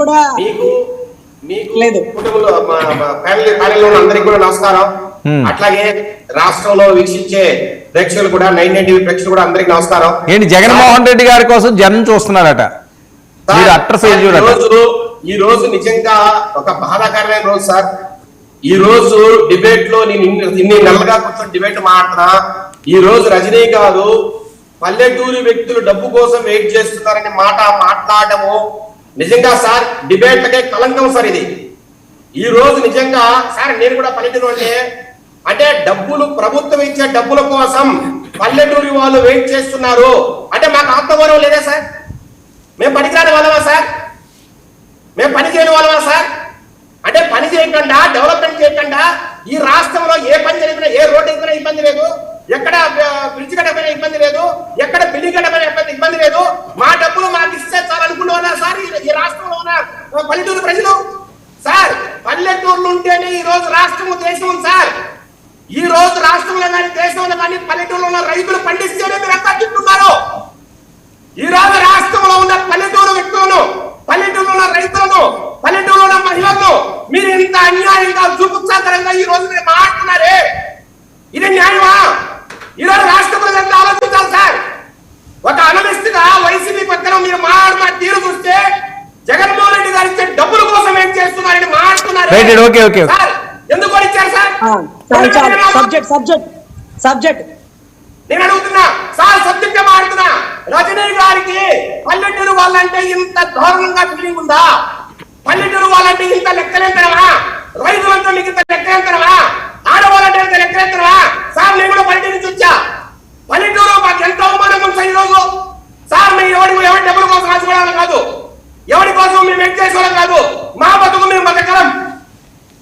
కూడా లేదు. అందరికీ కూడా నమస్కారం. అట్లాగే రాష్ట్రంలో వీక్షించే ప్రేక్షకులు కూడా 99 టీవీ ప్రేక్షకులు కూడా అందరికీ నమస్కారం. ఏంటి జగన్మోహన్ రెడ్డి గారి కోసం జనం చూస్తున్నారట, ఈ రోజు నిజంగా ఒక బాధాకరమైన రోజు సార్. ఈ రోజు డిబేట్ లో నేను ఇన్ని నెలలుగా కూర్చొని డిబేట్ మాట్లాడుతున్నా. ఈ రోజు రజనీ గారు పల్లెటూరి వ్యక్తులు డబ్బు కోసం వెయిట్ చేస్తున్నారనే మాట మాట్లాడము నిజంగా సార్ డిబేట్లకే కలంకం సార్. ఇది ఈ రోజు నిజంగా సార్ నేను కూడా పల్లెటూరు అంటే డబ్బులు ప్రభుత్వం ఇచ్చే డబ్బుల కోసం పల్లెటూరి వాళ్ళు వెయిట్ చేస్తున్నారు అంటే మాకు ఆత్మగౌరవం లేదా సార్? మేము పనికిరాని వాళ్ళమా సార్? మేము పని చేయని వాళ్ళమా సార్? అంటే పని చేయకుండా డెవలప్మెంట్ చేయకుండా ఈ రాష్ట్రంలో ఏ పని జరిగినా, ఏ రోడ్డు ఎక్కినా ఇబ్బంది లేదు, ఎక్కడ బ్రిడ్జ్ కట్టకపోయినా ఇబ్బంది లేదు, ఎక్కడ బిల్డింగ్ కట్టకపోయినా ఇబ్బంది లేదు. మా డబ్బులు మాకు ఇస్తే చాలు అనుకున్నారా సార్ ఈ రాష్ట్రంలో ఉన్న పల్లెటూరు ప్రజలు? సార్ పల్లెటూర్లు ఉంటేనే ఈ రోజు రాష్ట్రము దేశం సార్. ఈ రోజు రాష్ట్రంలో కానీ దేశంలో కానీ పల్లెటూరులో ఉన్న రైతులు పండిస్తేనే మీరు అంతా తింటున్నారు. ఈ రోజు రాష్ట్రంలో ఉన్న పల్లెటూరు వ్యక్తులను, పల్లెటూరులో ఉన్న రైతులను, పల్లెటూరులో ఉన్న మహిళలను మీరు ఇంత అన్యాయంగా చూపుత్సాకరంగా ఈ రోజు మీరు మాట్లాడుతున్నారే, ఇది న్యాయమా? ఈ రోజు రాష్ట్ర ప్రజలు ఆలోచించాలి సార్. ఒక అనలిస్ట్గా వైసీపీ పక్కన మీరు మాట్లాడిన తీరు చూస్తే జగన్మోహన్ రెడ్డి గారు ఇచ్చే డబ్బుల కోసం ఏం చేస్తున్నారని మాట్లాడుతున్నారు. ఎందుకు ఇచ్చారు సార్? సబ్జెక్ట్ నేను అడుగుతున్నా సార్, సబ్జెక్ట్ మాట్లాడుతున్నా. రజనీ గారికి పల్లెటూరు వాళ్ళంటే ఇంత దారుణంగా ఫీలింగ్ ఉందా? పల్లెటూరు వాళ్ళంటే ఇంత లెక్కలేంతరమా? రైతులంతా మీకు ఇంత లెక్కలేంతరమా? ఆడవాళ్ళంటే ఇంత లెక్కలేంతరమా? సార్ నేను కూడా పల్లెటూరు నుంచి వచ్చా. పల్లెటూరు మాకు ఎంత అవమానం ఉంది ఈ రోజు సార్. మేము ఎవరి డబ్బుల కోసం ఆశపడాలి కాదు, ఎవరి కోసం మేము వెయిట్ చేసేవాళ్ళం కాదు. మా బతుకు మేము బతకలం.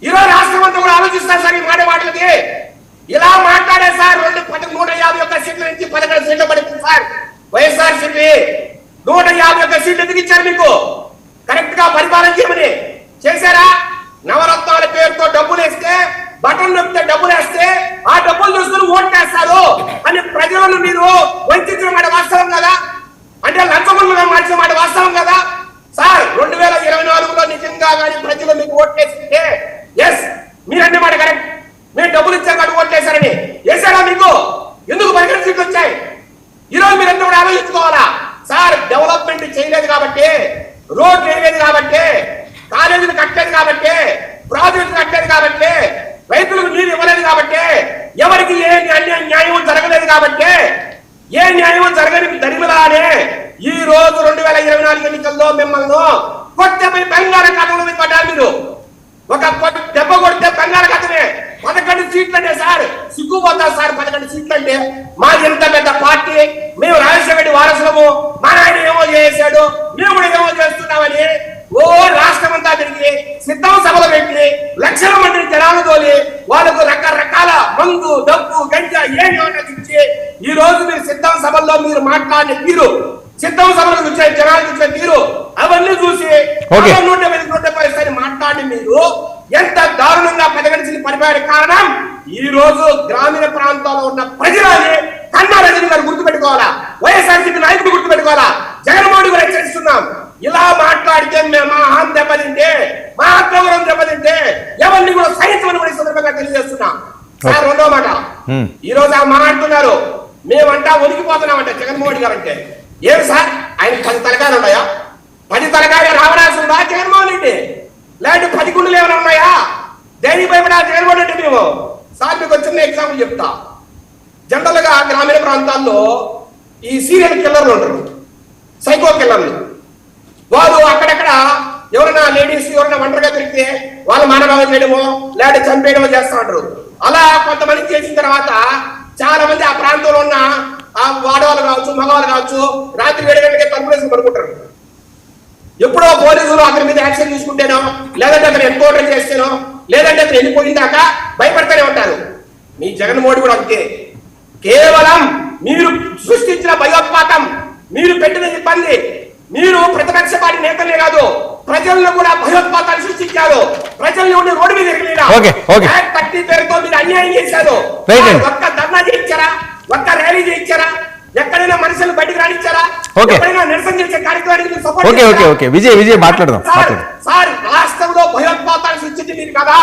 ఈరోజు రాష్ట్రం అంతా కూడా ఆలోచిస్తారు సార్ ఈ మాటలకి. ఇలా మాట్లాడే సార్ 151 సీట్ల నుంచి 11 సీట్లు పడుతుంది సార్. వైఎస్ఆర్సీపీ 151 సీట్లు ఎందుకు ఇచ్చారు మీకు? కరెక్ట్ గా పరిపాలన చేయమని చేశారా? నవరత్నాల పేరుతో డబ్బులు వేస్తే, బటన్ నొక్కితే డబ్బులు వేస్తే ఆ డబ్బులు చూసుకుని ఓటు చేస్తారు అని ప్రజలను మీరు వంచిన మాట వాస్తవం కదా? అంటే లంచగొండలుగా మార్చిన మాట వాస్తవం కదా సార్? 2024లో నిజంగా కానీ ప్రజలు మీకు ఓటు వేస్తుంటే ఎస్ మీరన్న మాట కరెక్ట్, మీరు డబ్బులు ఇచ్చారు కాబట్టి ఓటు వేశారని వేశారా? మీకు ఎందుకు 11 సీట్లు వచ్చాయి? ఈరోజు మీరంతా కూడా ఆలోచించుకోవాలా సార్. డెవలప్మెంట్ చేయలేదు కాబట్టి, రోడ్ వేయలేదు కాబట్టి, కాలేజీలు కట్టలేదు కాబట్టి, ప్రాజెక్టులు కట్టలేదు కాబట్టి, రైతులకు నీరు ఇవ్వలేదు కాబట్టి, ఎవరికి ఏ న్యాయం జరగలేదు కాబట్టి, ఏ న్యాయం జరగని దరిమిలానే ఈ రోజు 2024 ఎన్నికల్లో మిమ్మల్ని కొట్టపై బంగాళాఖాతంలో పడ్డారు. మీరు ఒక దెబ్బ కొడితే బంగాళాఖాతమే. 11 సీట్లు అంటే సార్ సిగ్గుపోతారు సార్. 11 సీట్లు అంటే మాది ఎంత పెద్ద పార్టీ, మేము రాజశేఖర వారసులము, మా నాయన ఏమో చేశాడు, మేము కూడా ఏమో చేస్తున్నామని ఓ రాష్ట్రం అంతా తిరిగి సిద్ధం సభలు పెట్టి లక్షల మంది జనాలు తోలి వాళ్ళకు రకరకాల మందు, డబ్బు, గంజా ఏమైనా ఇచ్చి ఈ రోజు మీరు సిద్ధం సభల్లో మీరు మాట్లాడిన తీరు, సిద్ధం సభలకు వచ్చే జనాలకు వచ్చే తీరు అవన్నీ చూసి 150 మాట్లాడి మీరు ఎంత దారుణంగా పెదగడిచిన పరిపాలన కారణం ఈ రోజు గ్రామీణ ప్రాంతాల్లో ఉన్న ప్రజలని కన్నా రజనీ గారు గుర్తుపెట్టుకోవాలా, వైఎస్ఆర్సీపీ నాయకులు గుర్తుపెట్టుకోవాలా, జగన్మోహన్ గారు హెచ్చరిస్తున్నాం. ఇలా మాట్లాడితే మా ఆహం దెబ్బతింటే, మా ఆత్మగౌరవం దెబ్బతింటే ఎవరిని కూడా సహించమని కూడా సందర్భంగా తెలియజేస్తున్నాం సార్. రెండో మాట, ఈ రోజు ఆ మాట్లాడుతున్నారు మేమంటా ఒలిగిపోతున్నామంట జగన్మోహన్ గారు అంటే. ఏమి సార్ ఆయన 10 తలకాయలు ఉన్నాయా? 10 తలకాయలు రావడాల్సి ఉందా జగన్మోహన్ రెడ్డి? లేదంటే 10 గుండెలు ఏమైనా ఉన్నాయా? దేనికి భయపడా జగన్మోహన్ రెడ్డి? మేము సార్ మీకు చిన్న ఎగ్జాంపుల్ చెప్తా. జనరల్ గా గ్రామీణ ప్రాంతాల్లో ఈ సీరియల్ కిల్లర్లు ఉంటారు, సైకో కిల్లర్లు. వాళ్ళు అక్కడక్కడ ఎవరైనా లేడీస్ ఎవరైనా ఒంటరిగా తిరిగితే వాళ్ళు మానభంగం చేయడమో లేదంటే చంపేయడమో చేస్తూ ఉంటారు. అలా కొంతమంది చేసిన తర్వాత చాలా మంది ఆ ప్రాంతంలో ఉన్న ఆ ఆడవాళ్ళు కావచ్చు, మగవాళ్ళు కావచ్చు, రాత్రి 7 గంటలకే తలుపులేసి పడుకుంటారు. ఎప్పుడో పోలీసులు అతని మీద యాక్షన్ తీసుకుంటేనో, లేదంటే అతను ఎన్కౌంటర్ చేస్తేనో, లేదంటే అతను వెళ్ళిపోయిందాక భయపడతానే ఉంటారు. మీ జగన్మోహన్ కూడా అంతే. కేవలం మీరు సృష్టించిన భయోత్పాతం, మీరు పెట్టిన ఇబ్బంది, మీరు ప్రతిపక్ష పార్టీ నేతలే కాదు ప్రజలను కూడా భయోత్పాతాలు సృష్టించారు. ప్రజల్ని ఉండి రోడ్డు మీద పేరుతో మీరు అన్యాయం చేశారు. ఒక్క ధర్నా చేయించారా? ఒక్క ర్యాలీ చేయించారా? ఎక్కడైనా మనుషులు బయటకు రానిచ్చారా? ఓకే. ఎక్కడైనా నిరసన చేసే కార్యక్రమానికి మీరు support ఓకే ఓకే చేశారా? ఓకే విజయ్ మాట్లాడదాం. సార్ రాష్ట్రంలో భయోత్పాతాలు సృష్టించింది మీరు కదా.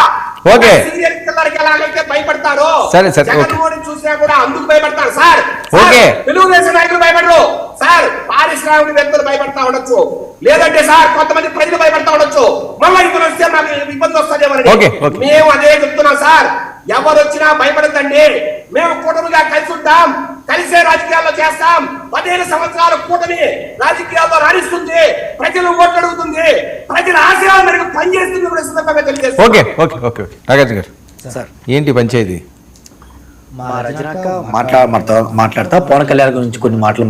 ఓకే. సీరియల్ కిల్లర్కి ఎలాగైతే భయపడతారో, సరే, సరే, ఓకే. జగన్మోహన్ చూసినా కూడా అందుకు భయపడతారు సార్. ఓకే. తెలుగుదేశం నాయకులు భయపడరు సార్. పారిశ్రామికవేత్తలు భయపడతా ఉండొచ్చు, లేదంటే సార్ కొంతమంది ప్రజలు భయపడతా ఉండొచ్చు. మళ్ళీ ఇప్పుడు వస్తే మాకు ఇబ్బంది వస్తుందేమని ఓకే, ఓకే. మేము అదే చెప్తున్నాం సార్. ఎవరు వచ్చినా భయపడద్దండి. మేము కూటమిగా కలిసి ఉంటాం, కలిసే రాజకీయాల్లో చేస్తాం. 15 సంవత్సరాల కూటమి రాజకీయాల్లో రాణిస్తుంది, ప్రజలు ఓట్లు అడుగుతుంది, ప్రజల ఆశయాల మేరకు పనిచేస్తుంది కూడా సందర్భంగా తెలియజేస్తాం. ఓకే ఓకే ఓకే నాగార్జున గారు సార్ ఏంటి పంచాయతీ? మా రచనక మాట్లాడతా పవన్ కళ్యాణ్ గురించి కొన్ని మాటలు